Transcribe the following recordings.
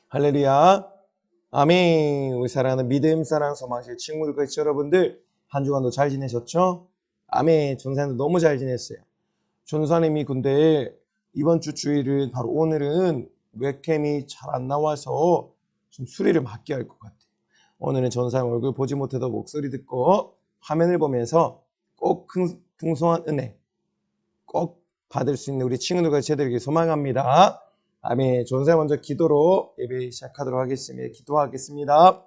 할렐루야. 아멘. 우리 사랑하는 믿음, 사랑, 소망실 친구들, 같이 여러분들 한 주간도 잘 지내셨죠? 아멘. 전사님도 너무 잘 지냈어요. 전사님이 근데 이번 주 주일은 바로 오늘은 웹캠이 잘 안 나와서 좀 수리를 맡게 할 것 같아요. 오늘은 전사님 얼굴 보지 못해도 목소리 듣고 화면을 보면서 꼭 풍성한 은혜 꼭 받을 수 있는 우리 친구들과 제들에게 소망합니다. 아멘. 전사님 먼저 기도로 예배 시작하도록 하겠습니다. 기도하겠습니다.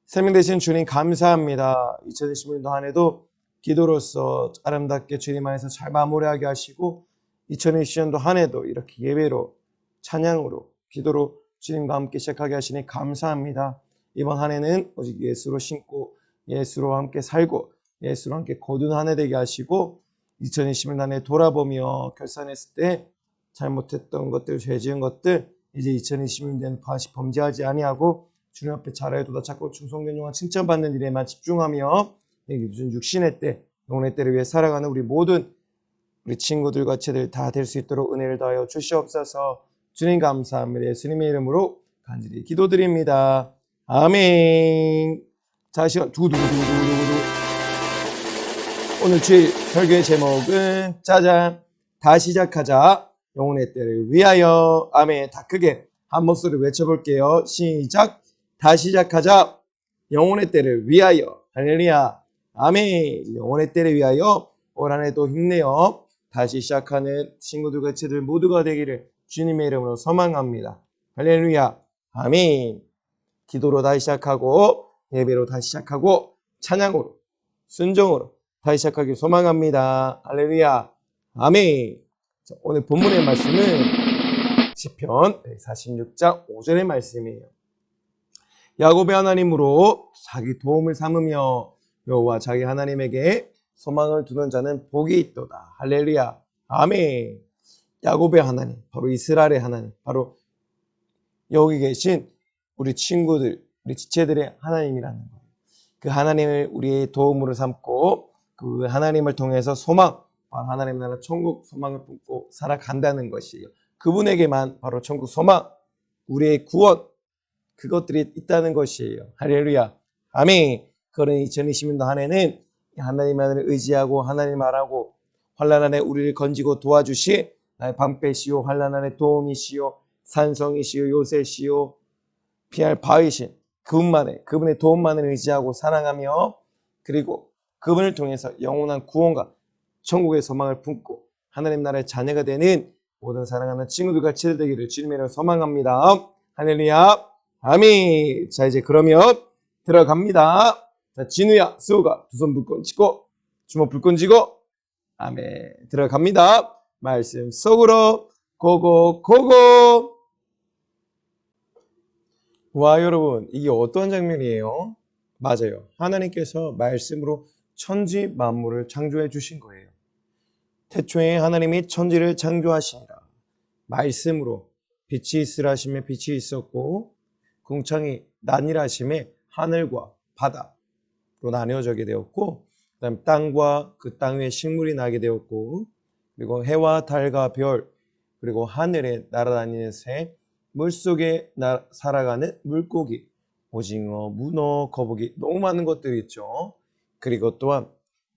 생명 되신 주님 감사합니다. 2021년도 한 해도 기도로서 아름답게 주님 안에서 잘 마무리하게 하시고 2020년도 한 해도 이렇게 예배로 찬양으로 기도로 주님과 함께 시작하게 하시니 감사합니다. 이번 한 해는 오직 예수로 신고 예수로 함께 살고 예수로 함께 거둔 한 해 되게 하시고 2020년 한 해 돌아보며 결산했을 때 잘못했던 것들, 죄 지은 것들 이제 2020년에는 다시 범죄하지 아니하고 주님 앞에 잘하여도다 찾고 충성된 영광 칭찬받는 일에만 집중하며 무슨 육신의 때, 영혼의 때를 위해 살아가는 우리 모든 우리 친구들과 채들 다 될 수 있도록 은혜를 더하여 주시옵소서. 주님 감사합니다. 예수님의 이름으로 간절히 기도드립니다. 아멘. 자, 시간 두두두두두두. 오늘 주일 설교의 제목은 짜잔 다시 시작하자 영혼의 때를 위하여. 아멘. 다 크게 한 목소리 외쳐볼게요. 시작. 다시 시작하자 영혼의 때를 위하여. 할렐루야. 아멘. 영혼의 때를 위하여 올 한 해도 힘내어 다시 시작하는 친구들과 제들 모두가 되기를 주님의 이름으로 소망합니다. 할렐루야. 아멘. 기도로 다시 시작하고 예배로 다시 시작하고 찬양으로 순종으로 다시 시작하길 소망합니다. 할렐루야. 아멘. 자, 오늘 본문의 말씀은 시편 146장 5절의 말씀이에요. 야곱의 하나님으로 자기 도움을 삼으며 여호와 자기 하나님에게 소망을 두는 자는 복이 있도다. 할렐루야. 아멘. 야곱의 하나님, 바로 이스라엘의 하나님, 바로 여기 계신 우리 친구들, 우리 지체들의 하나님이라는 거예요. 그 하나님을 우리의 도움으로 삼고 그 하나님을 통해서 소망, 바로 하나님 나라 천국 소망을 품고 살아간다는 것이에요. 그분에게만 바로 천국 소망, 우리의 구원, 그것들이 있다는 것이에요. 할렐루야. 아멘. 그런 2020년도 한 해는 하나님만을 의지하고 하나님 말하고 환난 안에 우리를 건지고 도와주시 나의 방패시오 환난 안에 도움이시오 산성이시오 요새시오 피할 바위신 그분의 도움만을 의지하고 사랑하며 그리고 그분을 통해서 영원한 구원과 천국의 소망을 품고 하나님 나라의 자녀가 되는 모든 사랑하는 친구들과 치료되기를 주님의 이름으로 소망합니다. 할렐루야. 아멘. 자, 이제 그러면 들어갑니다. 자, 진우야, 수호가 두 손 불끈 쥐고 주먹 불끈 쥐고 아멘. 들어갑니다. 말씀 속으로 고고. 와, 여러분, 이게 어떤 장면이에요? 맞아요. 하나님께서 말씀으로 천지 만물을 창조해 주신 거예요. 태초에 하나님이 천지를 창조하시니라. 말씀으로 빛이 있으라 하심에 빛이 있었고 궁창이 나니라 하심에 하늘과 바다로 나뉘어지게 되었고 그다음 땅과 그 땅 위에 식물이 나게 되었고 그리고 해와 달과 별 그리고 하늘에 날아다니는 새 물속에 살아가는 물고기 오징어, 문어, 거북이 너무 많은 것들이 있죠. 그리고 또한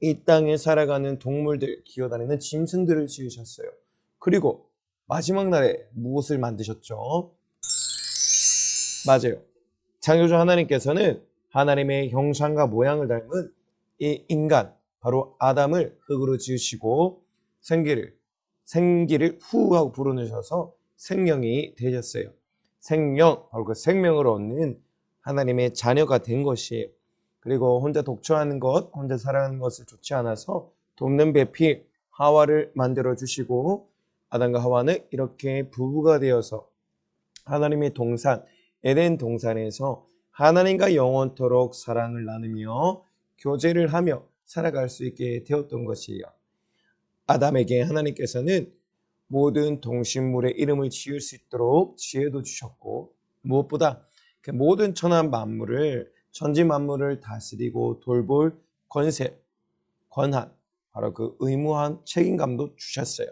이 땅에 살아가는 동물들 기어다니는 짐승들을 지으셨어요. 그리고 마지막 날에 무엇을 만드셨죠? 맞아요. 창조주 하나님께서는 하나님의 형상과 모양을 닮은 이 인간, 바로 아담을 흙으로 지으시고 생기를 후 하고 불어넣으셔서 생명이 되셨어요. 생명, 바로 그 생명을 얻는 하나님의 자녀가 된 것이에요. 그리고 혼자 독처하는 것, 혼자 살아가는 것을 좋지 않아서 돕는 배필 하와를 만들어 주시고 아담과 하와는 이렇게 부부가 되어서 하나님의 동산, 에덴 동산에서 하나님과 영원토록 사랑을 나누며 교제를 하며 살아갈 수 있게 되었던 것이에요. 아담에게 하나님께서는 모든 동식물의 이름을 지을 수 있도록 지혜도 주셨고 무엇보다 그 모든 천한 만물을 천지 만물을 다스리고 돌볼 권세, 권한, 바로 그 의무한 책임감도 주셨어요.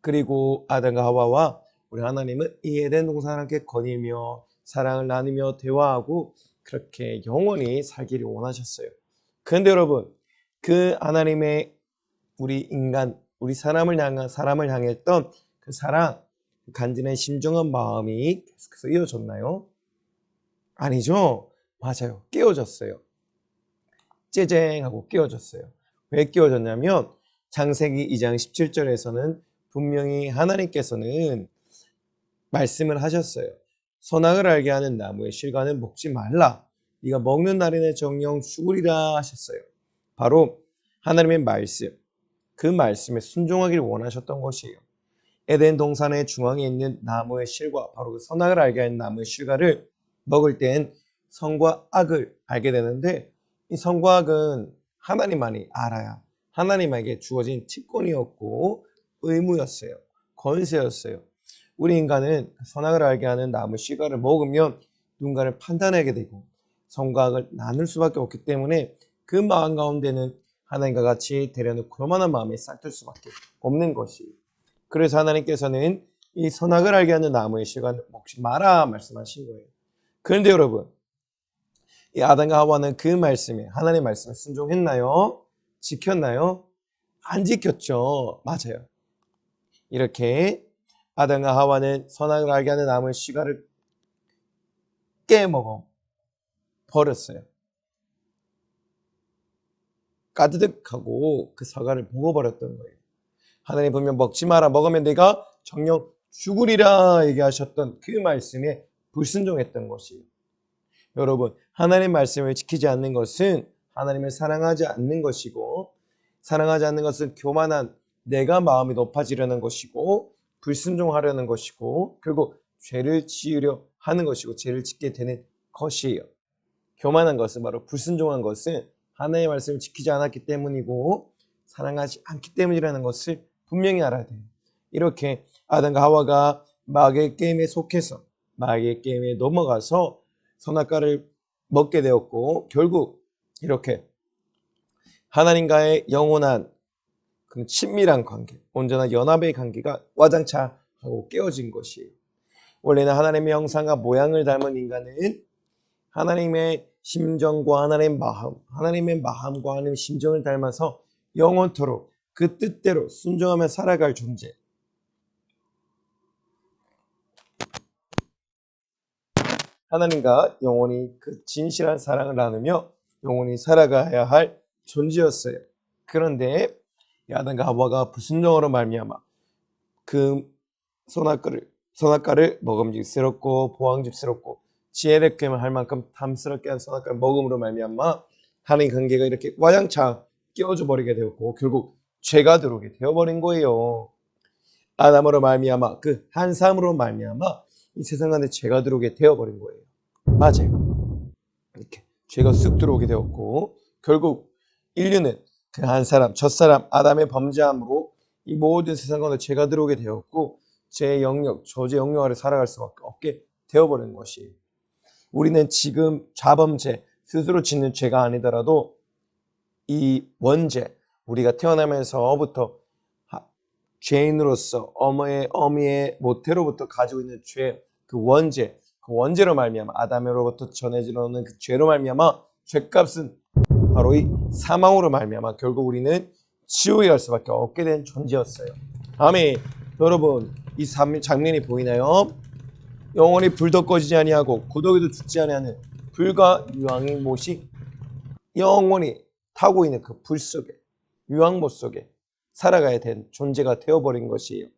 그리고 아담과 하와와 우리 하나님은 이 에덴 동산을 함께 거닐며 사랑을 나누며 대화하고 그렇게 영원히 살기를 원하셨어요. 그런데 여러분, 그 하나님의 우리 인간, 우리 사람을 향했던 그 사랑, 그 간절한 심정한 마음이 계속해서 이어졌나요? 아니죠. 맞아요. 깨어졌어요. 째쟁하고 깨어졌어요. 왜 깨어졌냐면 창세기 2장 17절에서는 분명히 하나님께서는 말씀을 하셨어요. 선악을 알게 하는 나무의 실과는 먹지 말라. 네가 먹는 날에는 정령 죽으리라 하셨어요. 바로 하나님의 말씀, 그 말씀에 순종하기를 원하셨던 것이에요. 에덴 동산의 중앙에 있는 나무의 실과, 바로 그 선악을 알게 하는 나무의 실과를 먹을 땐 선과 악을 알게 되는데, 이 선과 악은 하나님만이 알아야 하나님에게 주어진 특권이었고 의무였어요. 권세였어요. 우리 인간은 선악을 알게 하는 나무 실과를 먹으면 누군가를 판단하게 되고 선과 악을 나눌 수밖에 없기 때문에 그 마음 가운데는 하나님과 같이 대려는 교만한 마음이 싹들 수밖에 없는 것이에요. 그래서 하나님께서는 이 선악을 알게 하는 나무의 실과는 먹지 마라 말씀하신 거예요. 그런데 여러분, 이 아담과 하와는 그 말씀에, 하나님의 말씀에 순종했나요? 지켰나요? 안 지켰죠. 맞아요. 이렇게 아담과 하와는 선악을 알게 하는 나무의 실과를 깨먹어 버렸어요. 까드득하고 그 사과를 먹어버렸던 거예요. 하나님 분명 먹지 마라, 먹으면 내가 정녕 죽으리라 얘기하셨던 그 말씀에 불순종했던 것이에요. 여러분, 하나님의 말씀을 지키지 않는 것은 하나님을 사랑하지 않는 것이고, 사랑하지 않는 것은 교만한 내가 마음이 높아지려는 것이고, 불순종하려는 것이고, 결국 죄를 지으려 하는 것이고 죄를 짓게 되는 것이에요. 교만한 것은, 바로 불순종한 것은 하나님의 말씀을 지키지 않았기 때문이고 사랑하지 않기 때문이라는 것을 분명히 알아야 돼요. 이렇게 아담과 하와가 마귀의 게임에 속해서 마귀의 게임에 넘어가서 선악과를 먹게 되었고, 결국 이렇게 하나님과의 영원한 그 친밀한 관계, 온전한 연합의 관계가 와장창 하고 깨어진 것이에요. 원래는 하나님의 형상과 모양을 닮은 인간은 하나님의 심정과 하나님의 마음과 하나님의 심정을 닮아서 영원토록 그 뜻대로 순종하며 살아갈 존재. 하나님과 영원히 그 진실한 사랑을 나누며 영원히 살아가야 할 존재였어요. 그런데 아담과 하와가 불순종으로 말미암아 그 선악과를 먹음직스럽고 보항직스럽고 지혜롭게 할 만큼 탐스럽게 한 선악과를 먹음으로 말미암아 하나님 관계가 이렇게 와장창 깨어져 버리게 되었고 결국 죄가 들어오게 되어버린 거예요. 아담으로 말미암아 그 한 사람으로 말미암아 이 세상 안에 죄가 들어오게 되어버린 거예요. 맞아요. 이렇게 죄가 쑥 들어오게 되었고 결국 인류는 그 한 사람, 첫사람 아담의 범죄함으로 이 모든 세상 가운데 죄가 들어오게 되었고 죄의 영역, 저주의 영역 아래 살아갈 수밖에 없게 되어버린 것이. 우리는 지금 자범죄, 스스로 짓는 죄가 아니더라도 이 원죄, 우리가 태어나면서부터 죄인으로서 어미의 모태로부터 가지고 있는 죄, 그 원죄로 말미암아 아담으로부터 전해지는 그 죄로 말미암아 죄값은 바로 이 사망으로 말미암아 결국 우리는 지옥에 갈 수밖에 없게 된 존재였어요. 아멘. 여러분, 이 장면이 보이나요? 영원히 불도 꺼지지 아니하고 고독에도 죽지 아니하는 불과 유황의 못이 영원히 타고 있는 그 불 속에, 유황못 속에 살아가야 된 존재가 되어버린 것이에요.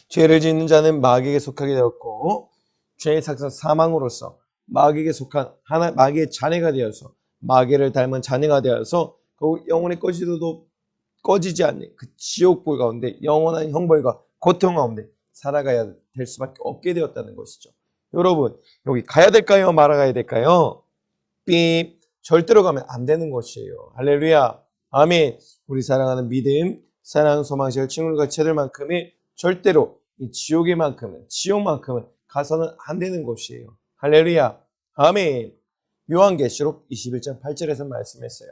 죄를 짓는 자는 마귀에게 속하게 되었고 죄의 삭선 사망으로서 마귀에게 속한 마귀의 자녀가 되어서 마귀를 닮은 자녀가 되어서 영원히 꺼지지 않는 그 지옥불 가운데 영원한 형벌과 고통 가운데 살아가야 될 수밖에 없게 되었다는 것이죠. 여러분, 여기 가야 될까요? 말아가야 될까요? 삐, 절대로 가면 안 되는 것이에요. 할렐루야, 아멘. 우리 사랑하는 믿음, 사랑하는 소망실 친구들과 채들만큼의 절대로 이 지옥만큼은 가서는 안 되는 것이에요. 할렐루야, 아멘. 요한계시록 21장 8절에서 말씀했어요.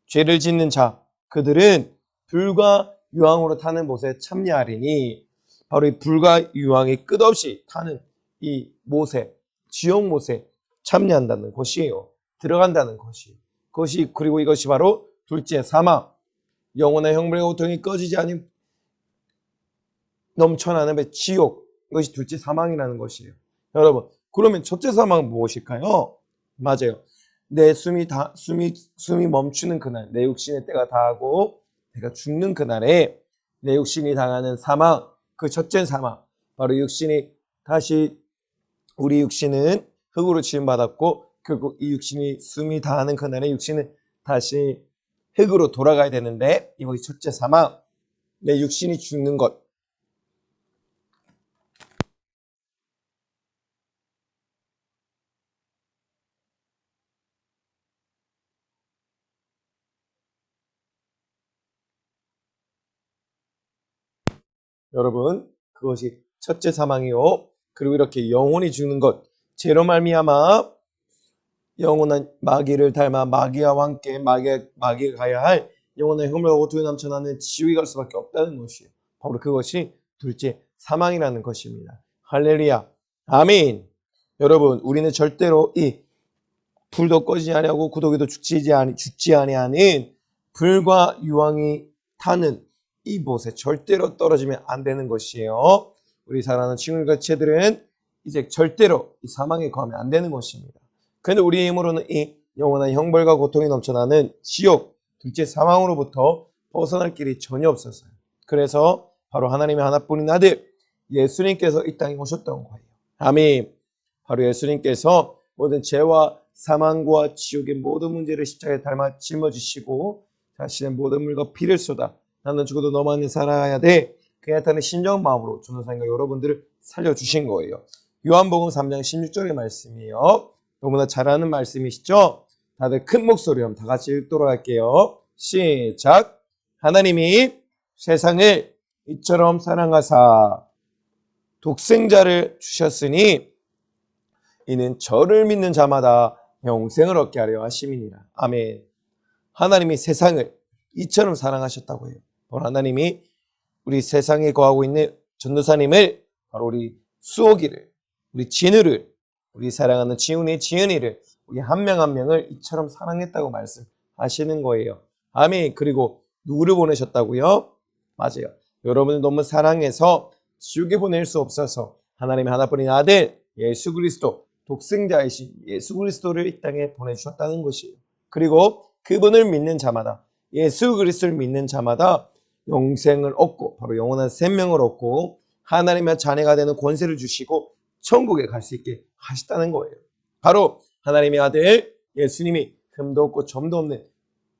죄를 짓는 자, 그들은 불과 유황으로 타는 못에 참여하리니 바로 이 불과 유황이 끝없이 타는 이 못에, 지옥 못에 참여한다는 것이에요. 들어간다는 것이. 그것이, 그리고 이것이 바로 둘째 사망. 영원한 형벌과 고통이 꺼지지 않은 넘쳐나는 지옥. 이것이 둘째 사망이라는 것이에요. 여러분, 그러면 첫째 사망은 무엇일까요? 맞아요. 내 숨이 멈추는 그날, 내 육신의 때가 다하고 내가 죽는 그날에 내 육신이 당하는 사망, 그 첫째 사망, 바로 육신이 다시, 우리 육신은 흙으로 지음받았고 결국 이 육신이 숨이 다하는 그날에 육신은 다시 흙으로 돌아가야 되는데, 이것이 첫째 사망, 내 육신이 죽는 것. 여러분, 그것이 첫째 사망이요. 그리고 이렇게 영혼이 죽는 것, 죄로 말미암아 영원한 마귀를 닮아 마귀와 함께 마귀가 가야 할 영혼의 흠을 고통이 넘쳐나는 지옥에 갈 수밖에 없다는 것이에요. 바로 그것이 둘째 사망이라는 것입니다. 할렐루야, 아멘. 여러분, 우리는 절대로 이 불도 꺼지지 아니하고 구더기도 죽지 아니하는 불과 유황이 타는 이곳에 절대로 떨어지면 안 되는 것이에요. 우리 사랑하는 친구들과 지체들은 이제 절대로 이 사망에 거하면 안 되는 것입니다. 그런데 우리의 힘으로는 이 영원한 형벌과 고통이 넘쳐나는 지옥, 둘째 사망으로부터 벗어날 길이 전혀 없었어요. 그래서 바로 하나님의 하나뿐인 아들 예수님께서 이 땅에 오셨던 거예요. 아멘. 바로 예수님께서 모든 죄와 사망과 지옥의 모든 문제를 십자가에 짊어지시고 자신의 모든 물과 피를 쏟아 나는 죽어도 너만을 살아야 돼, 그에 따른 신정 마음으로 전도사님과 여러분들을 살려주신 거예요. 요한복음 3장 16절의 말씀이에요. 너무나 잘 아는 말씀이시죠? 다들 큰 목소리로 한번 다 같이 읽도록 할게요. 시작. 하나님이 세상을 이처럼 사랑하사 독생자를 주셨으니 이는 저를 믿는 자마다 영생을 얻게 하려 하심이니라. 아멘. 하나님이 세상을 이처럼 사랑하셨다고 해요. 바로 하나님이 우리 세상에 거하고 있는 전도사님을, 바로 우리 수옥이를, 우리 진우를, 우리 사랑하는 지은이를, 우리 한 명 한 명을 이처럼 사랑했다고 말씀하시는 거예요. 아멘. 그리고 누구를 보내셨다고요? 맞아요. 여러분을 너무 사랑해서 지옥에 보낼 수 없어서 하나님의 하나뿐인 아들 예수 그리스도, 독생자이신 예수 그리스도를 이 땅에 보내주셨다는 것이에요. 그리고 그분을 믿는 자마다, 예수 그리스도를 믿는 자마다 영생을 얻고 바로 영원한 생명을 얻고 하나님의 자녀가 되는 권세를 주시고 천국에 갈 수 있게 하셨다는 거예요. 바로 하나님의 아들 예수님이 흠도 없고 점도 없는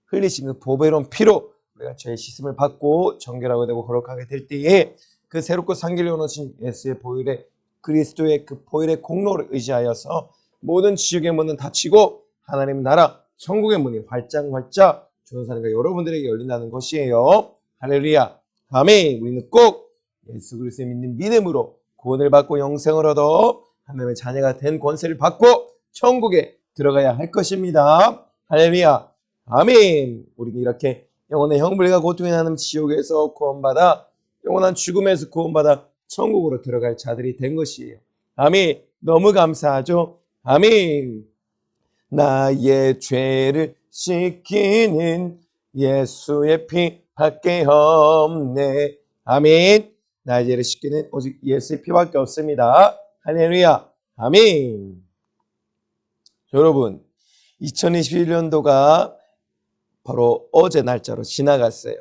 흘리신 그 보배로운 피로 우리가 죄의 씻음을 받고 정결하게 되고 거룩하게 될 때에 그 새롭고 상기를 원하신 예수의 보혈의, 그리스도의 그 보혈의 공로를 의지하여서 모든 지옥의 문은 닫히고 하나님 나라 천국의 문이 활짝활짝 전도사님과 여러분들에게 열린다는 것이에요. 할렐루야, 아멘. 우리는 꼭 예수 그리스도를 믿는 믿음으로 구원을 받고 영생을 얻어 하나님의 자녀가 된 권세를 받고 천국에 들어가야 할 것입니다. 할렐루야, 아멘. 우리는 이렇게 영원의 형벌과 고통이 나는 지옥에서 구원받아 영원한 죽음에서 구원받아 천국으로 들어갈 자들이 된 것이에요. 아멘. 너무 감사하죠? 아멘. 나의 죄를 씻기는 예수의 피밖에 없네. 아멘. 나의 죄를 씻기는 오직 예수의 피밖에 없습니다. 할렐루야, 아멘. 여러분, 2021년도가 바로 어제 날짜로 지나갔어요.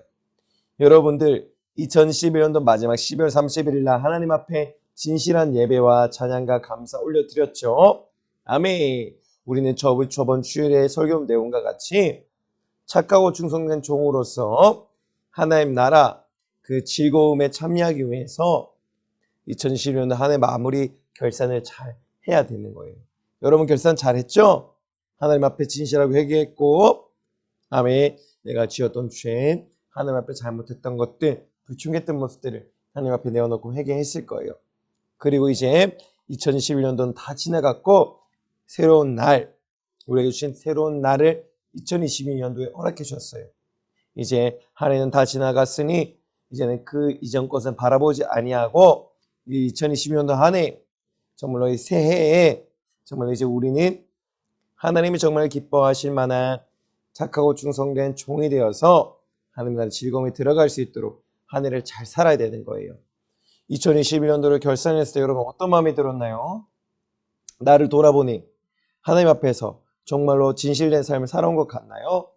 여러분들 2011년도 마지막 12월 31일 날 하나님 앞에 진실한 예배와 찬양과 감사 올려드렸죠. 아멘. 우리는 저번 주일에 설교 내용과 같이 착하고 충성된 종으로서 하나님 나라 그 즐거움에 참여하기 위해서 2011년도 한 해 마무리 결산을 잘 해야 되는 거예요. 여러분 결산 잘했죠? 하나님 앞에 진실하고 회개했고, 아멘. 내가 지었던 죄, 하나님 앞에 잘못했던 것들, 불충했던 모습들을 하나님 앞에 내어놓고 회개했을 거예요. 그리고 이제 2021년도는 다 지나갔고 새로운 날, 우리에게 주신 새로운 날을 2022년도에 허락해 주셨어요. 이제 한 해는 다 지나갔으니 이제는 그 이전 것은 바라보지 아니하고 이 2020년도 한 해 정말로 이 새해에 정말로 이제 우리는 하나님이 정말 기뻐하실 만한 착하고 충성된 종이 되어서 하나님 나라 즐거움에 들어갈 수 있도록 한 해를 잘 살아야 되는 거예요. 2021년도를 결산했을 때 여러분 어떤 마음이 들었나요? 나를 돌아보니 하나님 앞에서 정말로 진실된 삶을 살아온 것 같나요?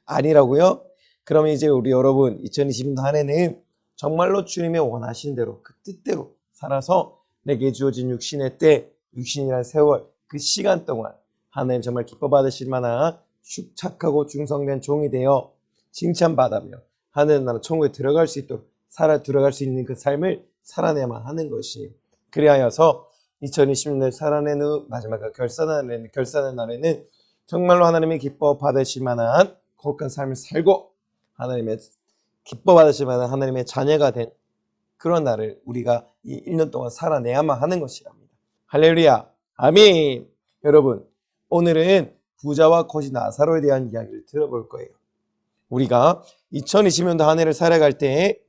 아니라고요? 그러면 이제 우리 여러분 2020년 한 해는 정말로 주님의 원하신 대로 그 뜻대로 살아서 내게 주어진 육신의 때, 육신이란 세월, 그 시간 동안 하나님 정말 기뻐 받으실 만한 착하고 충성된 종이 되어 칭찬받으며 하나님 나라 천국에 들어갈 수 있도록 들어갈 수 있는 그 삶을 살아내야만 하는 것이에요. 그리하여서 2020년을 살아내는 마지막 결산의 날에는 정말로 하나님이 기뻐 받으실 만한 거룩한 삶을 살고 하나님의 기뻐 받으실 만한 하나님의 자녀가 된 그런 날을 우리가 이 1년 동안 살아내야만 하는 것이랍니다. 할렐루야. 아멘. 여러분, 오늘은 부자와 거지 나사로에 대한 이야기를 들어볼 거예요. 우리가 2020년도 한 해를 살아갈 때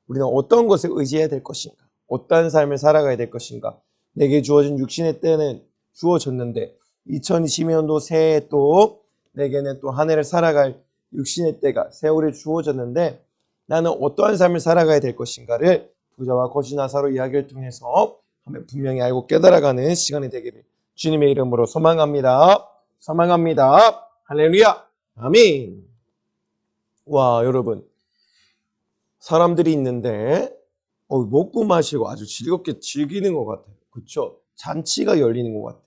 우리는 어떤 것을 의지해야 될 것인가? 어떤 삶을 살아가야 될 것인가? 내게 주어진 육신의 때는 주어졌는데 2020년도 새해에 또 내게는 또 한 해를 살아갈 육신의 때가 세월이 주어졌는데 나는 어떠한 삶을 살아가야 될 것인가를 부자와 거지 나사로 이야기를 통해서 분명히 알고 깨달아가는 시간이 되기를 주님의 이름으로 소망합니다. 소망합니다. 할렐루야. 아멘. 와, 여러분. 사람들이 있는데 먹고 마시고 아주 즐겁게 즐기는 것 같아요. 그렇죠? 잔치가 열리는 것 같아요.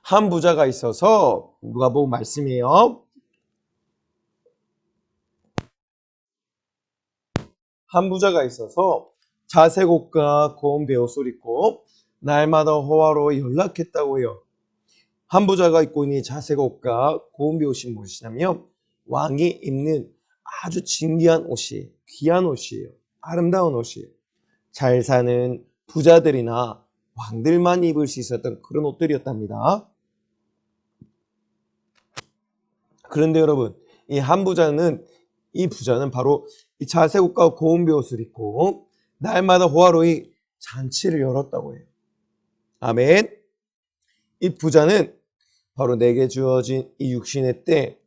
한 부자가 있어서 누가복음 말씀이에요. 한 부자가 있어서 자색 옷과 고운 베옷을 입고 날마다 호화로 연락했다고 해요. 한 부자가 입고 있는 자색 옷과 고운 베옷이 무엇이냐면 왕이 입는 아주 진귀한 옷이 귀한 옷이에요. 아름다운 옷이에요. 잘 사는 부자들이나 왕들만 입을 수 있었던 그런 옷들이었답니다. 그런데 여러분, 이 부자는 바로 이 자색 옷과 고운 베옷을 입고 날마다 호화로이 잔치를 열었다고 해요. 아멘. 이 부자는 바로 내게 주어진 이 육신의 때,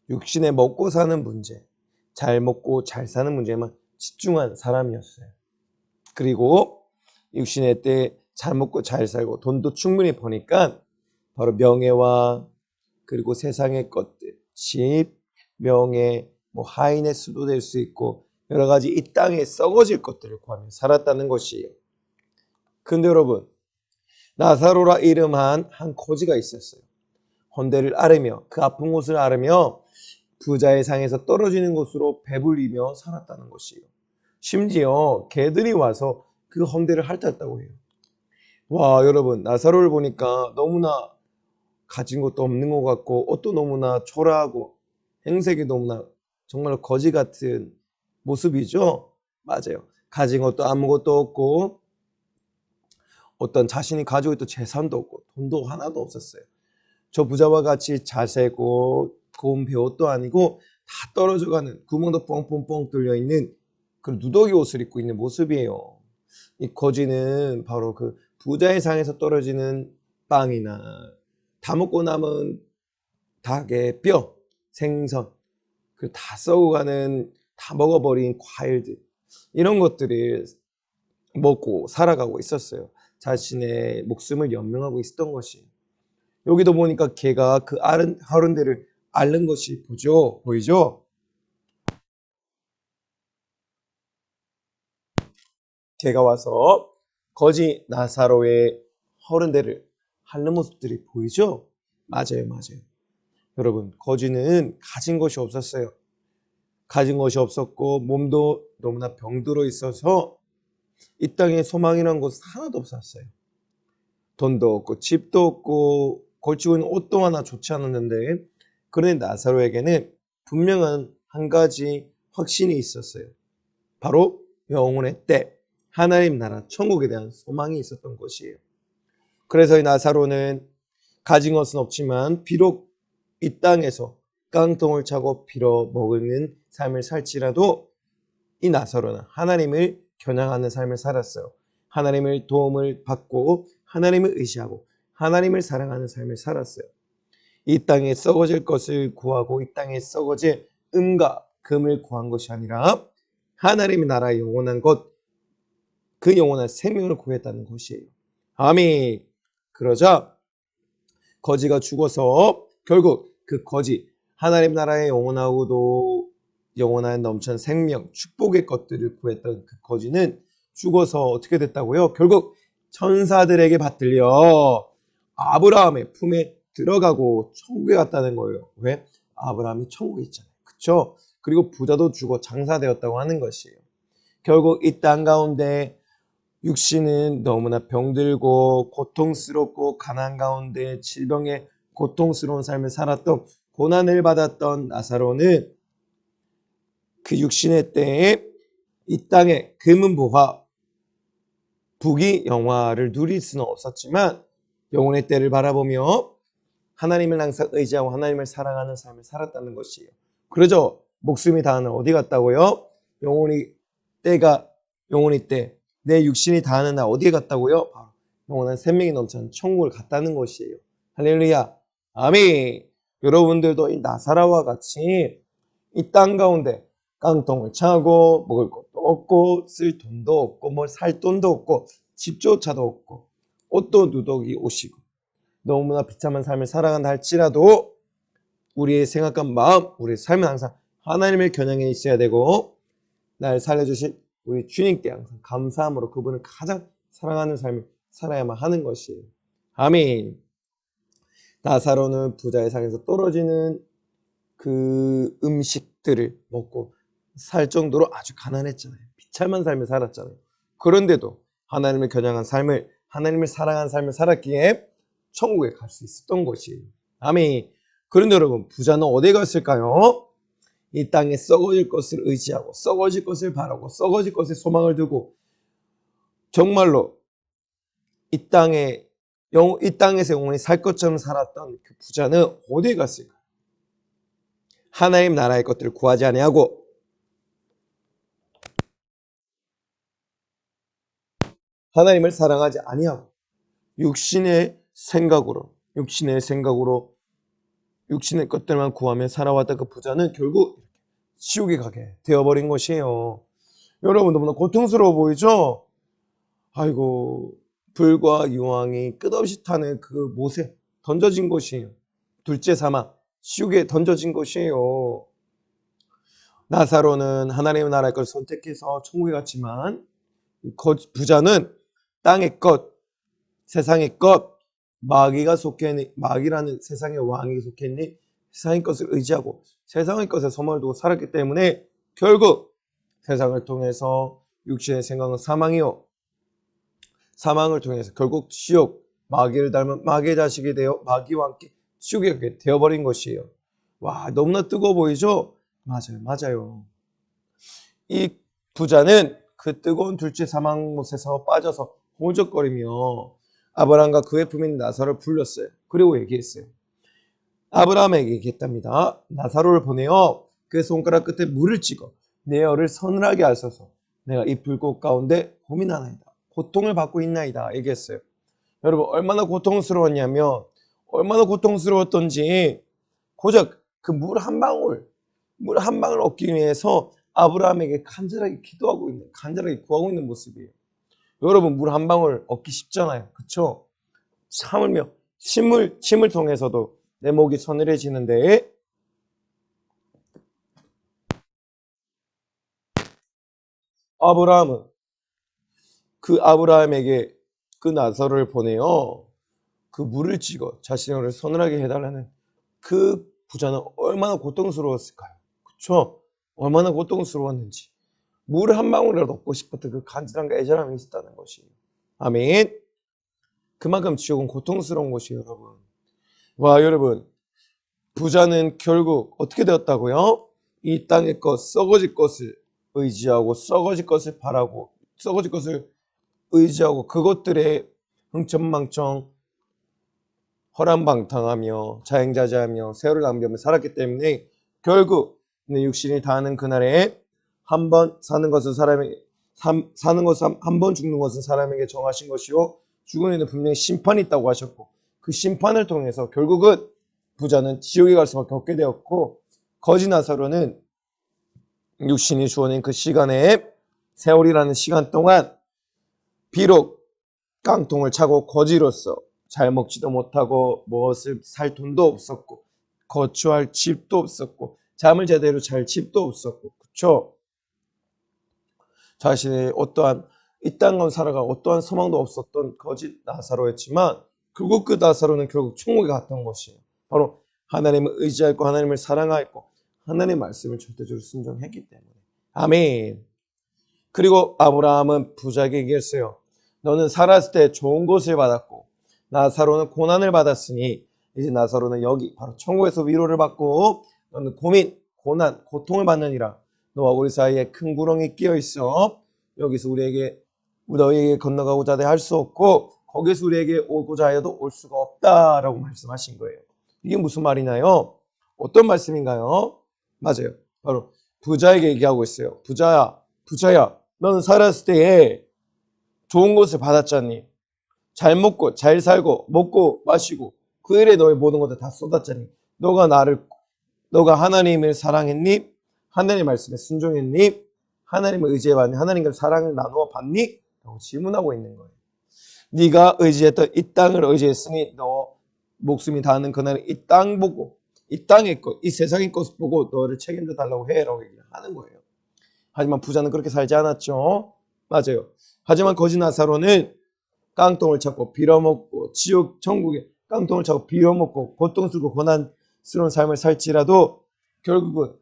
육신에 먹고 사는 문제, 잘 먹고 잘 사는 문제에만 집중한 사람이었어요. 그리고 육신의 때 잘 먹고 잘 살고 돈도 충분히 버니까 바로 명예와 그리고 세상의 것들, 집, 명예, 하인의 수도 될 수 있고 여러 가지 이 땅에 썩어질 것들을 구하며 살았다는 것이에요. 근데 여러분, 나사로라 이름한 한 거지가 있었어요. 헌데를 앓으며 그 아픈 곳을 앓으며 부자의 상에서 떨어지는 곳으로 배불리며 살았다는 것이에요. 심지어 개들이 와서 그 헌데를 핥았다고 해요. 와, 여러분, 나사로를 보니까 너무나 가진 것도 없는 것 같고 옷도 너무나 초라하고 행색이 너무나 정말 거지 같은 모습이죠. 맞아요. 가진 것도 아무것도 없고 어떤 자신이 가지고 있던 재산도 없고 돈도 하나도 없었어요. 저 부자와 같이 자세고 고운 배옷도 아니고 다 떨어져가는 구멍도 뻥뻥뻥 뚫려있는 그런 누더기 옷을 입고 있는 모습이에요. 이 거지는 바로 그 부자의 상에서 떨어지는 빵이나 다 먹고 남은 닭의 뼈, 생선, 그 다 썩어가는 다 먹어버린 과일들 이런 것들을 먹고 살아가고 있었어요. 자신의 목숨을 연명하고 있었던 것이. 여기도 보니까 개가 그 하른데를 앓는 것이 보이죠? 개가 와서 거지 나사로의 허른대를 핥는 모습들이 보이죠? 맞아요, 맞아요. 여러분, 거지는 가진 것이 없었어요. 가진 것이 없었고 몸도 너무나 병들어 있어서 이 땅에 소망이란 것은 하나도 없었어요. 돈도 없고 집도 없고 걸치고 있는 옷도 하나 좋지 않았는데 그런데 나사로에게는 분명한 한 가지 확신이 있었어요. 바로 영혼의 때, 하나님 나라 천국에 대한 소망이 있었던 것이에요. 그래서 이 나사로는 가진 것은 없지만 비록 이 땅에서 깡통을 차고 빌어 먹는 삶을 살지라도 이 나사로는 하나님을 겨냥하는 삶을 살았어요. 하나님을 도움을 받고 하나님을 의지하고 하나님을 사랑하는 삶을 살았어요. 이 땅에 썩어질 것을 구하고 이 땅에 썩어질 은과 금을 구한 것이 아니라 하나님의 나라의 영원한 것, 그 영원한 생명을 구했다는 것이에요. 아멘. 그러자 거지가 죽어서 결국 그 거지, 하나님 나라의 영원하고도 영원한 넘치는 생명, 축복의 것들을 구했던 그 거지는 죽어서 어떻게 됐다고요? 결국 천사들에게 받들려 아브라함의 품에 들어가고 천국에 갔다는 거예요. 왜? 아브라함이 천국에 있잖아요. 그쵸? 그리고 부자도 죽어 장사되었다고 하는 것이에요. 결국 이 땅 가운데 육신은 너무나 병들고 고통스럽고 가난 가운데 질병에 고통스러운 삶을 살았던, 고난을 받았던 나사로는 그 육신의 때에 이 땅의 금은보화 부귀 영화를 누릴 수는 없었지만 영혼의 때를 바라보며 하나님을 항상 의지하고 하나님을 사랑하는 삶을 살았다는 것이에요. 그러죠. 목숨이 다하는 어디 갔다고요? 영혼의 때, 내 육신이 다하는 날 어디에 갔다고요? 영원한 생명이 넘치는 천국을 갔다는 것이에요. 할렐루야. 아멘. 여러분들도 이 나사로와 같이 이 땅 가운데 깡통을 차고 먹을 것도 없고 쓸 돈도 없고 뭐 살 돈도 없고 집조차도 없고 옷도 누더기 옷이고 너무나 비참한 삶을 살아간다 할지라도 우리의 생각과 마음, 우리의 삶은 항상 하나님을 겨냥해 있어야 되고 날 살려주신 우리 주님께 항상 감사함으로 그분을 가장 사랑하는 삶을 살아야만 하는 것이에요. 아멘. 나사로는 부자의 상에서 떨어지는 그 음식들을 먹고 살 정도로 아주 가난했잖아요. 비참한 삶을 살았잖아요. 그런데도 하나님을 겨냥한 삶을, 하나님을 사랑하는 삶을 살았기에 천국에 갈 수 있었던 것이에요. 아멘. 그런데 여러분, 부자는 어디 갔을까요? 이 땅에 썩어질 것을 의지하고 썩어질 것을 바라고 썩어질 것에 소망을 두고 정말로 이 땅에서 영원히 살 것처럼 살았던 그 부자는 어디에 갔을까요? 하나님 나라의 것들을 구하지 아니하고 하나님을 사랑하지 아니하고 육신의 것들만 구하며 살아왔던 그 부자는 결국 지옥에 가게 되어버린 것이에요. 여러분 너무나 고통스러워 보이죠? 아이고, 불과 유황이 끝없이 타는 그 못에 던져진 것이에요. 둘째 사망, 지옥에 던져진 것이에요. 나사로는 하나님의 나라의 것을 선택해서 천국에 갔지만 부자는 땅의 것, 세상의 것, 마귀라는 세상의 왕이 속했니 세상의 것을 의지하고 세상의 것에 소망을 두고 살았기 때문에 결국 세상을 통해서 육신의 생각은 사망이요, 사망을 통해서 결국 지옥, 마귀를 닮은 마귀의 자식이 되어 마귀와 함께 지옥에 가게 되어버린 것이에요. 와, 너무나 뜨거워 보이죠? 맞아요. 이 부자는 그 뜨거운 둘째 사망못에서 빠져서 호적거리며 아브라함과 그의 품인 나사로를 불렀어요. 그리고 얘기했어요. 아브라함에게 얘기했답니다. 나사로를 보내어 그 손가락 끝에 물을 찍어 내 열을 서늘하게 하소서. 내가 이 불꽃 가운데 고민하나이다. 고통을 받고 있나이다. 얘기했어요. 여러분 얼마나 고통스러웠냐면, 얼마나 고통스러웠던지 고작 그 물 한 방울 얻기 위해서 아브라함에게 간절하게 간절하게 구하고 있는 모습이에요. 여러분 물 한 방울 얻기 쉽잖아요. 그쵸? 참으며 침을 통해서도 내 목이 서늘해지는데 아브라함에게 그 나사로를 보내요. 그 물을 찍어 자신을 서늘하게 해달라는 그 부자는 얼마나 고통스러웠을까요? 그쵸? 얼마나 고통스러웠는지. 물 한 방울이라도 얻고 싶었던 그 간절함과 애절함이 있었다는 것이에요. 아멘. 그만큼 지옥은 고통스러운 것이에요, 여러분. 와, 여러분. 부자는 결국 어떻게 되었다고요? 이 땅의 것, 썩어질 것을 의지하고 썩어질 것을 바라고 썩어질 것을 의지하고 그것들에 흥청망청 허람방탕하며 자행자재하며 세월을 낭비하며 살았기 때문에 결국 내 육신이 다하는 그날에 한 번 사는 것은 사람에게 사는 것은 한 번 죽는 것은 사람에게 정하신 것이요 죽음에는 분명히 심판이 있다고 하셨고 그 심판을 통해서 결국은 부자는 지옥에 갈 수밖에 없게 되었고 거지 나사로는 육신이 주어낸 그 시간에 세월이라는 시간 동안 비록 깡통을 차고 거지로서 잘 먹지도 못하고 무엇을 살 돈도 없었고 거주할 집도 없었고 잠을 제대로 잘 집도 없었고 그쵸? 자신의 어떠한 이 땅 가운데 살아가 어떠한 소망도 없었던 거짓 나사로였지만 결국 그 나사로는 결국 천국에 갔던 것이에요. 바로 하나님을 의지하고 하나님을 사랑하였고 하나님의 말씀을 절대적으로 순종했기 때문에. 아멘. 그리고 아브라함은 부자에게 얘기했어요. 너는 살았을 때 좋은 것을 받았고 나사로는 고난을 받았으니 이제 나사로는 여기 바로 천국에서 위로를 받고 너는 고민, 고난, 고통을 받느니라. 너와 우리 사이에 큰 구렁이 끼어 있어. 여기서 너희에게 건너가고자 할 수 없고 거기서 우리에게 오고자 하여도 올 수가 없다라고 말씀하신 거예요. 이게 무슨 말이나요? 어떤 말씀인가요? 맞아요. 바로 부자에게 얘기하고 있어요. 부자야, 너는 살았을 때에 좋은 것을 받았잖니. 잘 먹고 잘 살고 먹고 마시고 그 일에 너의 모든 것을 다 쏟았잖니. 너가 하나님을 사랑했니? 하나님의 말씀에 순종했니? 하나님을 의지해봤니? 하나님과 사랑을 나누어 봤니? 라고 질문하고 있는 거예요. 네가 의지했던 이 땅을 의지했으니 너 목숨이 닿는 그날은 이 땅 보고 이 땅의 것, 이 세상의 것을 보고 너를 책임져 달라고 해라고 얘기하는 거예요. 하지만 부자는 그렇게 살지 않았죠. 맞아요. 하지만 거지 나사로는 깡통을 찾고 빌어먹고 지옥 천국에 깡통을 찾고 빌어먹고 고통스럽고 고난스러운 삶을 살지라도 결국은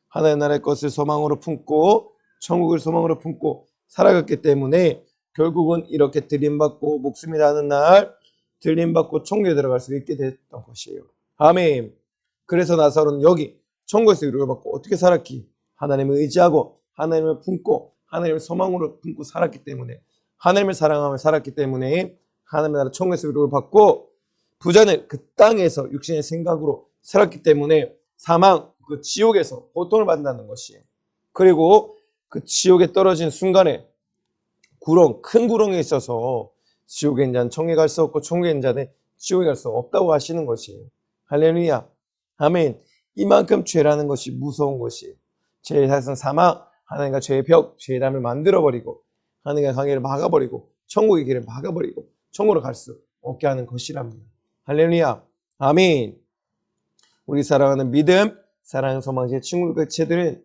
하나의 나라의 것을 소망으로 품고 천국을 소망으로 품고 살아갔기 때문에 결국은 이렇게 들림받고 목숨이 나는 날 들림받고 천국에 들어갈 수 있게 됐던 것이에요. 아멘. 그래서 나사로는 여기 천국에서 위로를 받고 어떻게 살았기? 하나님을 의지하고 하나님을 품고 하나님을 소망으로 품고 살았기 때문에 하나님을 사랑하며 살았기 때문에 하나님의 나라 천국에서 위로를 받고 부자는 그 땅에서 육신의 생각으로 살았기 때문에 사망, 그 지옥에서 고통을 받는다는 것이에요. 그리고 그 지옥에 떨어진 순간에 큰 구렁에 있어서 지옥에 있는 자는 천국에 갈 수 없고 천국에 있는 자는 지옥에 갈 수 없다고 하시는 것이에요. 할렐루야. 아멘. 이만큼 죄라는 것이 무서운 것이에요. 죄의 사실상 사망, 하나님과 죄의 벽, 죄의 담을 만들어버리고 하나님과 관계를 막아버리고 천국의 길을 막아버리고 천국으로 갈 수 없게 하는 것이랍니다. 할렐루야. 아멘. 우리 사랑하는 믿음, 사랑하는 소망의 친구 백체들은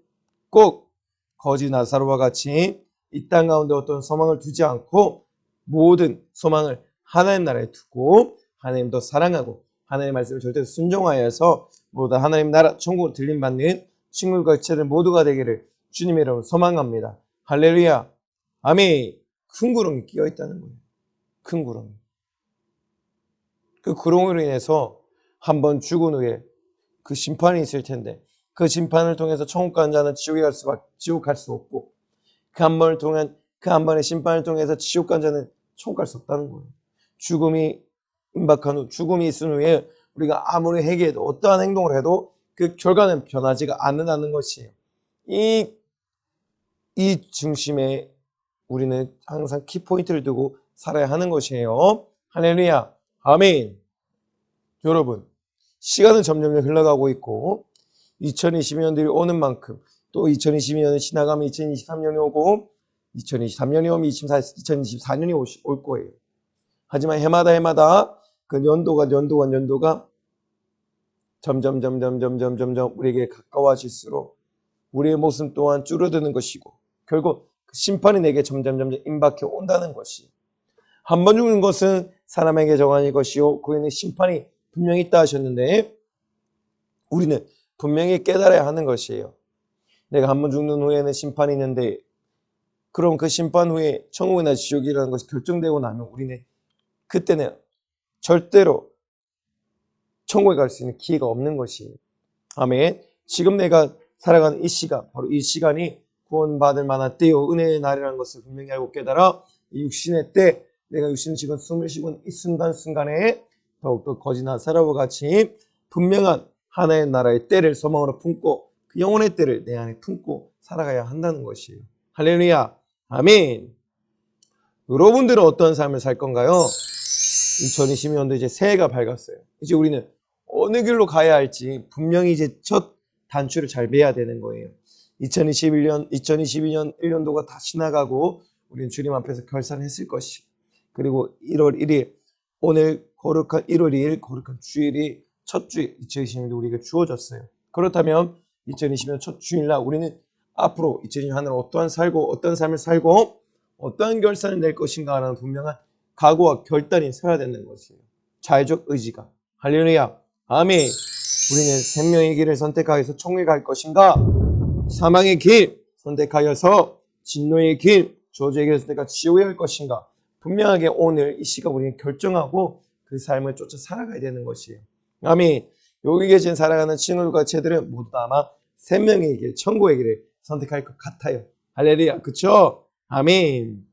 꼭 거지 나사로와 같이 이 땅 가운데 어떤 소망을 두지 않고 모든 소망을 하나님 나라에 두고 하나님 더 사랑하고 하나님의 말씀을 절대 순종하여서 모두 하나님 나라 천국을 들림받는 친구과 백체들 모두가 되기를 주님의 이름으로 소망합니다. 할렐루야. 아멘. 큰 구렁이 끼어 있다는 거예요. 큰 구렁이. 그 구렁으로 인해서 한번 죽은 후에 그 심판이 있을 텐데 그 심판을 통해서 천국 가는 자는 지옥 갈 수 없고 그 한 번의 심판을 통해서 지옥 간 자는 천국 갈 수 없다는 거예요. 죽음이 임박한 후 죽음이 있은 후에 우리가 아무리 회개해도 어떠한 행동을 해도 그 결과는 변하지가 않는다는 것이에요. 이 중심에 우리는 항상 키포인트를 두고 살아야 하는 것이에요. 할렐루야. 아멘. 여러분, 시간은 점점 흘러가고 있고 2022년들이 오는 만큼 또 2022년이 지나가면 2023년이 오고 2023년이 오면 2024년이 올 거예요. 하지만 해마다 그 연도가 점점 우리에게 가까워질수록 우리의 모습 또한 줄어드는 것이고 결국 그 심판이 내게 점점 임박해 온다는 것이 한 번 죽는 것은 사람에게 정한 것이요 그에는 심판이 분명히 있다 하셨는데 우리는 분명히 깨달아야 하는 것이에요. 내가 한 번 죽는 후에는 심판이 있는데 그럼 그 심판 후에 천국이나 지옥이라는 것이 결정되고 나면 우리는 그때는 절대로 천국에 갈 수 있는 기회가 없는 것이에요. 아멘. 지금 내가 살아가는 이 시간, 바로 이 시간이 구원받을 만한 때요 은혜의 날이라는 것을 분명히 알고 깨달아 이 육신의 때 내가 육신을 지금 숨을 쉬고 이 순간순간에 더욱더 거지 나사로와 같이 분명한 하나의 나라의 때를 소망으로 품고 그 영혼의 때를 내 안에 품고 살아가야 한다는 것이에요. 할렐루야. 아멘. 여러분들은 어떤 삶을 살 건가요? 2020년도 이제 새해가 밝았어요. 이제 우리는 어느 길로 가야 할지 분명히 이제 첫 단추를 잘 매야 되는 거예요. 2022년 1년도가 다 지나가고 우리는 주님 앞에서 결산했을 것이. 그리고 1월 1일 오늘 거룩한 1월 2일 거룩한 주일이 첫 주일 2020년도 우리에게 주어졌어요. 그렇다면 2020년 첫 주일날 우리는 앞으로 2020년을 어떠한 삶을 살고 어떠한 결산을 낼 것인가라는 분명한 각오와 결단이 서야 되는 것이에요. 자의적 의지가. 할렐루야. 아멘. 우리는 생명의 길을 선택하여서 천국에 갈 것인가? 사망의 길 선택하여서 진노의 길, 저주의 길을 선택하여 지옥에 갈 것인가? 분명하게 오늘 이 시간 우리는 결정하고 그 삶을 쫓아 살아가야 되는 것이에요. 아멘. 여기 계신 살아가는 친구들과 채들은 모두 아마 생명의 길, 천국의 길을 선택할 것 같아요. 할렐루야. 그쵸? 아멘.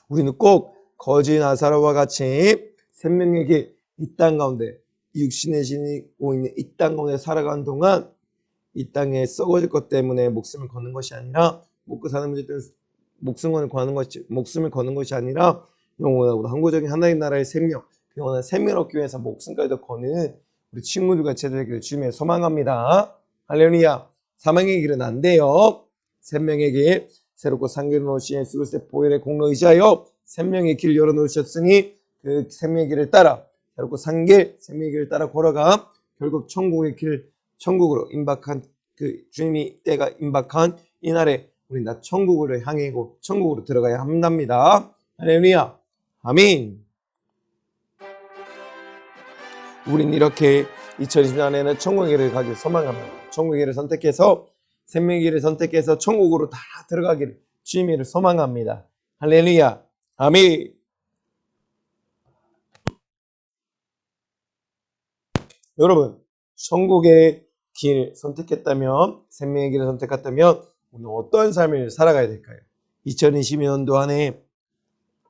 우리는 꼭 거지 나사로와 같이 생명의 길, 이 땅 가운데 육신에 지니고 있는 이 땅 가운데 살아가는 동안 이 땅에 썩어질 것 때문에 목숨을 거는 것이 아니라 먹고 사는 문제 때문에 목숨을 거는 것이 아니라 영원하고 항구적인 하나님 나라의 생명, 그 영원한 생명을 얻기 위해서 목숨까지도 거는 우리 친구들과 제자들에게 주님의 소망합니다. 할렐루야. 사망의 길은 안 돼요. 생명의 길, 새롭고 상기를 놓으신 예수 그리스도의 보혈의 공로 의지하여 생명의 길 열어놓으셨으니 그 생명의 길을 따라 새롭고 생명의 길을 따라 걸어가 결국 천국으로 임박한 그 주님이 때가 임박한 이날에 우리 다 천국으로 향해고 천국으로 들어가야 한답니다. 할렐루야. 아멘. 우린 이렇게 2020년에는 천국의 길을 가길 소망합니다. 천국의 길을 선택해서 생명의 길을 선택해서 천국으로 다 들어가기를 주님을 소망합니다. 할렐루야. 아멘. 여러분, 천국의 길 선택했다면, 생명의 길을 선택했다면 오늘 어떤 삶을 살아가야 될까요? 2020년도 안에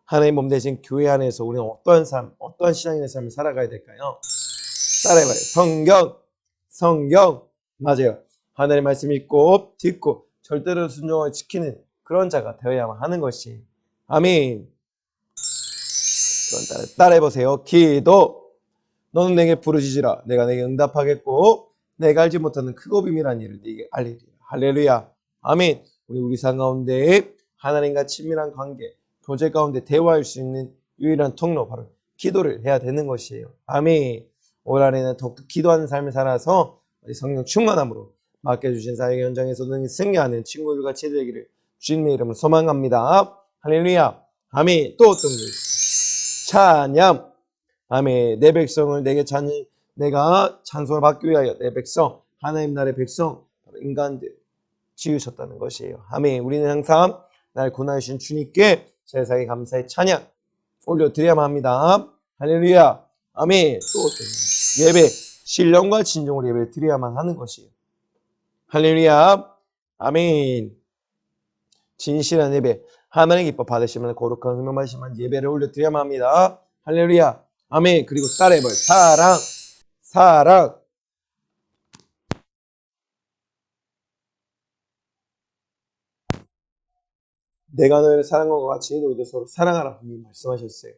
하나님 몸 대신 교회 안에서 우리는 어떠한 삶, 어떠한 신앙인의 삶을 살아가야 될까요? 따라해봐요. 성경. 맞아요. 하나님의 말씀 읽고 듣고 절대로 순종하고 지키는 그런 자가 되어야만 하는 것이. 아멘. 그럼 따라해보세요. 기도. 너는 내게 부르짖으라. 내가 내게 응답하겠고 내가 알지 못하는 크고 비밀한 일을 네게 알리리라. 할렐루야. 아멘. 우리 삶 가운데 하나님과 친밀한 관계, 교제 가운데 대화할 수 있는 유일한 통로 바로 기도를 해야 되는 것이에요. 아멘. 올 한해는 더욱더 기도하는 삶을 살아서 성령 충만함으로 맡겨주신 사역의 현장에서 능히 승리하는 친구들과 제자되기를 주님의 이름으로 소망합니다. 할렐루야. 아멘. 또 어떤 일? 찬양. 아멘. 내 백성을 내가 찬송을 받기 위하여 내 백성, 하나님 나라의 백성, 인간들 지으셨다는 것이에요. 아멘. 우리는 항상 날 구원하신 주님께 제사의 감사의 찬양 올려드려야만 합니다. 할렐루야. 아멘. 또 어떤 예배, 신령과 진정으로 예배를 드려야만 하는 것이에요. 할렐루야. 아멘. 진실한 예배, 하나님의 기뻐 받으시면 거룩한 음악 받으시면 예배를 올려드려야만 합니다. 할렐루야. 아멘. 그리고 따라해봐요. 사랑. 내가 너희를 사랑한 것 같이 너희도 서로 사랑하라. 하나님 말씀하셨어요.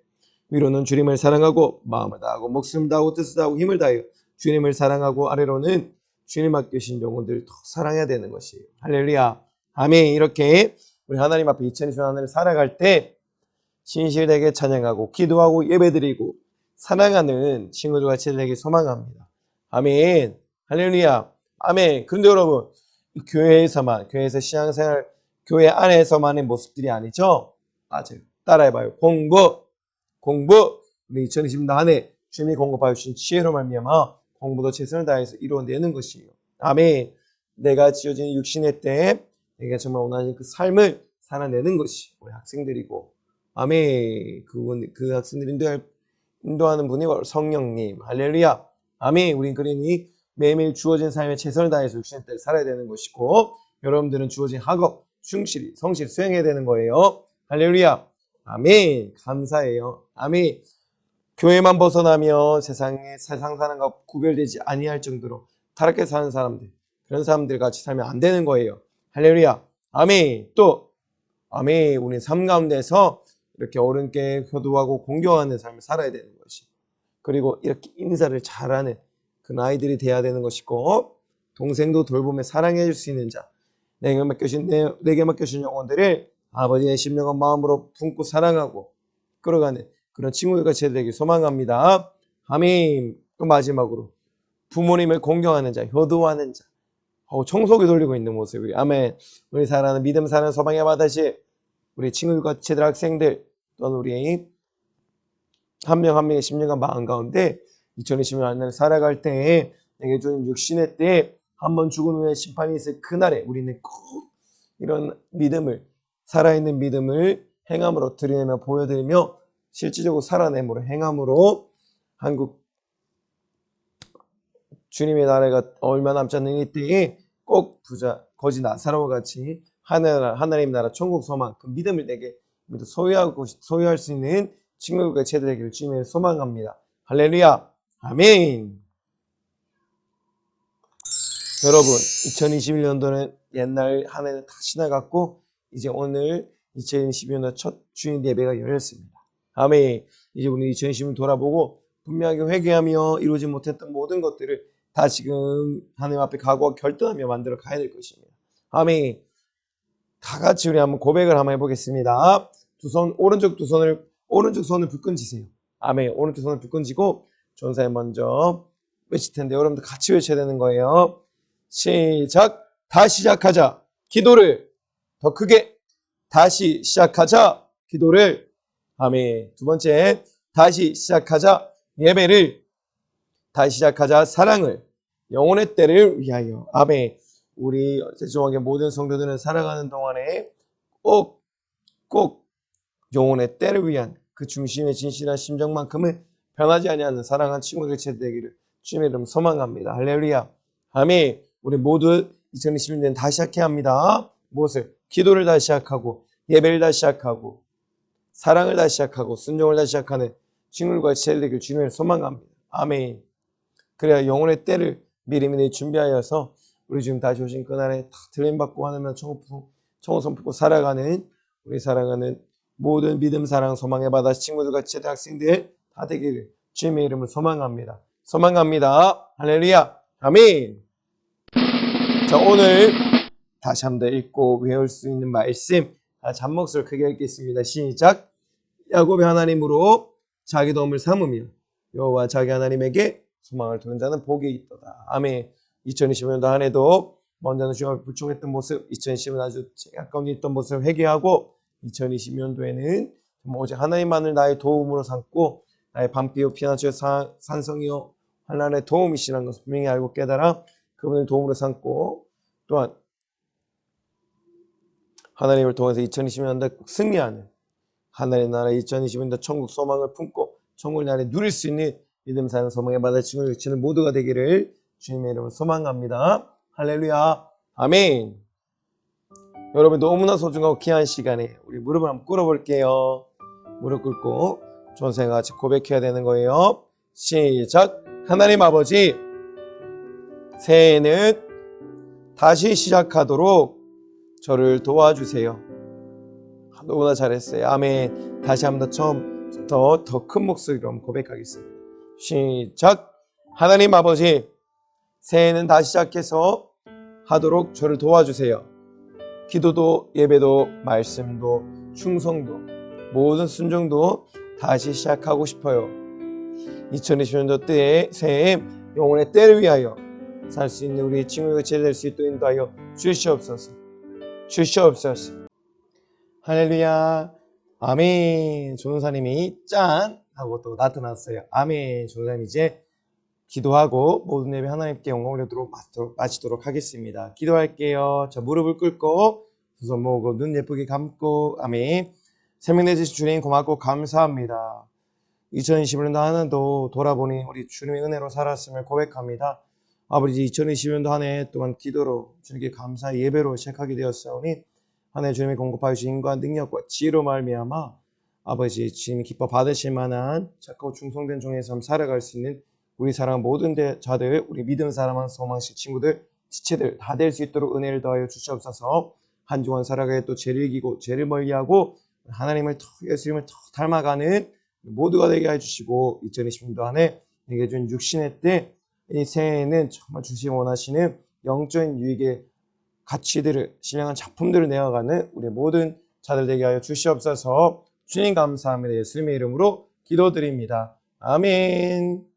위로는 주님을 사랑하고 마음을 다하고 목숨을 다하고 뜻을 다하고 힘을 다하여 주님을 사랑하고 아래로는 주님 맡기신 영혼들을 더 사랑해야 되는 것이에요. 할렐루야. 아멘. 이렇게 우리 하나님 앞에 2020년을 살아갈 때 진실되게 찬양하고 기도하고 예배드리고 사랑하는 친구들과 제자에게 소망합니다. 아멘. 할렐루야. 아멘. 그런데 여러분, 교회에서 신앙생활, 교회 안에서만의 모습들이 아니죠? 맞아요. 따라해봐요. 공부. 우리 2020년 안에 주님이 공급하여 주신 지혜로 말미암아 공부도 최선을 다해서 이루어내는 것이에요. 아멘. 내가 지어진 육신의 때에 내가 정말 원하는 그 삶을 살아내는 것이 우리 학생들이고, 아멘. 그 학생들 인도하는 분이 바로 성령님. 할렐루야. 아멘. 우린 그러니 매일매일 주어진 삶에 최선을 다해서 육신의 때를 살아야 되는 것이고, 여러분들은 주어진 학업 성실히 수행해야 되는 거예요. 할렐루야. 아멘. 감사해요. 아멘. 교회만 벗어나면 세상 사람과 구별되지 아니할 정도로 타락해 사는 사람들, 그런 사람들 같이 살면 안 되는 거예요. 할렐루야. 아멘. 또 아멘. 우리 삶 가운데서 이렇게 어른께 효도하고 공경하는 삶을 살아야 되는 것이. 그리고 이렇게 인사를 잘하는 그런 아이들이 돼야 되는 것이고, 동생도 돌보며 사랑해 줄 수 있는 자, 내게 맡겨진 영혼들을 아버지의 심령한 마음으로 품고 사랑하고 끌어가는 그런 친구들과 제자되길 소망합니다. 아멘. 또 마지막으로 부모님을 공경하는 자, 효도하는 자, 청소기 돌리고 있는 모습이. 아멘. 우리 사랑하는 믿음 사는 소망의 바다시 우리 친구들과 제자 학생들 또는 우리 한 명 한 명의 심령과 마음 가운데 2020년 살아갈 때에 내게 주는 육신의 때에 한번 죽은 후에 심판이 있을 그날에 우리는 꼭 이런 믿음을, 살아있는 믿음을 행함으로 드리며 보여드리며 실질적으로 살아내므로 행함으로 한국 주님의 나라가 얼마 남지 않는 이때에 꼭 부자 거지 나사로와 같이 하나님 나라 천국 소망 그 믿음을 내게 소유할 수 있는 친구들과 제자되기를 주님의 소망합니다. 할렐루야. 아멘. 여러분 2021년도는 옛날 한 해는 다 지나갔고 이제 오늘 2022년도 첫 주일 예배가 열렸습니다. 아멘. 이제 우리 2020년 돌아보고 분명하게 회개하며 이루지 못했던 모든 것들을 다 지금 하나님 앞에 각오하고 결단하며 만들어 가야 될 것입니다. 아멘. 다 같이 우리 한번 고백을 한번 해보겠습니다. 오른쪽 손을 불끈 쥐세요. 아멘. 오른쪽 손을 불끈 쥐고 전사에 먼저 외칠 텐데 여러분들 같이 외쳐야 되는 거예요. 시작. 다시 시작하자. 기도를 더 크게. 다시 시작하자. 기도를. 아멘. 두 번째. 다시 시작하자. 예배를. 다시 시작하자. 사랑을. 영혼의 때를 위하여. 아멘. 우리 죄송하게 모든 성도들은 살아가는 동안에 꼭 영혼의 때를 위한 그 중심의 진실한 심정만큼은 변하지 아니하는 사랑한 친구들 제되기를 주님의 이름 소망합니다. 할렐루야. 아멘. 우리 모두 2021년 다시 시작해야 합니다. 무엇을? 기도를 다시 시작하고 예배를 다시 시작하고 사랑을 다시 시작하고 순종을 다시 시작하는 친구들과 제되기를 주님의 소망합니다. 아멘. 그래야 영혼의 때를 미리미리 준비하여서 우리 지금 다시 오신 그날에 다 들림받고 하나님 청호선 품고 살아가는 우리 사랑하는 모든 믿음 사랑 소망의 바다 친구들과 제대 학생들 다 되기를 주님의 이름을 소망합니다. 소망합니다. 할렐루야. 아멘. 자, 오늘 다시 한 번 더 읽고 외울 수 있는 말씀 잠목소리 크게 읽겠습니다. 시작. 야곱의 하나님으로 자기 도움을 삼으며 여호와 자기 하나님에게 소망을 두는 자는 복이 있도다. 아멘. 2020년도 한 해도 먼저는 주님 앞에 불충했던 모습, 2020년 아주 가까운 있던 모습을 회개하고 2020년도에는 오직 하나님만을 나의 도움으로 삼고 나의 밤비요 피난처 산성이요 환난의 도움이시라는 것을 분명히 알고 깨달아 그분을 도움으로 삼고 또한 하나님을 통해서 2020년도 승리하는 하나님의 나라 2020년도 천국 소망을 품고 천국 나라에 누릴 수 있는 믿음 사는 소망의 바다 친구들 지는 모두가 되기를 주님의 이름으로 소망합니다. 할렐루야. 아멘. 여러분 너무나 소중하고 귀한 시간에 우리 무릎을 한번 꿇어볼게요. 무릎 꿇고 전생과 같이 고백해야 되는 거예요. 시작. 하나님 아버지 새해에는 다시 시작하도록 저를 도와주세요. 너무나 잘했어요. 아멘. 다시 한 번 더 처음부터 더 큰 목소리로 고백하겠습니다. 시작. 하나님 아버지 새해에는 다시 시작해서 하도록 저를 도와주세요. 기도도 예배도 말씀도 충성도 모든 순종도 다시 시작하고 싶어요. 2020년도 때에 새해 영혼의 때를 위하여 살 수 있는 우리 친구가 제될 수 있도록 인도하여 주시옵소서. 주시옵소서. 할렐루야. 아멘. 조은사님이 짠 하고 또 나타났어요. 아멘. 조은사님 이제 기도하고 모든 예배 하나님께 영광 올리도록 마치도록 하겠습니다. 기도할게요. 자, 무릎을 꿇고 두 손 모으고 눈 예쁘게 감고 아멘. 생명 내주신 주님 고맙고 감사합니다. 2021년도 한 해도 돌아보니 우리 주님의 은혜로 살았음을 고백합니다. 아버지 2020년도 한 해 동안 기도로 주님께 감사의 예배로 시작하게 되었사오니 한 해 주님의 공급하여 주신 인과 능력과 지혜로 말미암아 아버지 주님이 기뻐 받으실 만한 착하고 충성된 종의 삶 살아갈 수 있는 우리 사랑하는 모든 자들 우리 믿음 사랑하는 소망식 친구들 지체들 다 될 수 있도록 은혜를 더하여 주시옵소서. 한 주간 살아가야 또 죄를 이기고 죄를 멀리하고 하나님을 예수님을 더 닮아가는 모두가 되게 해주시고 2020년도 한 해 내게 준 육신의 때 이 새해에는 정말 주시기 원하시는 영적인 유익의 가치들을 신령한 작품들을 내어가는 우리 모든 자들 되게 하여 주시옵소서. 주님 감사합니다. 예수님의 이름으로 기도드립니다. 아멘.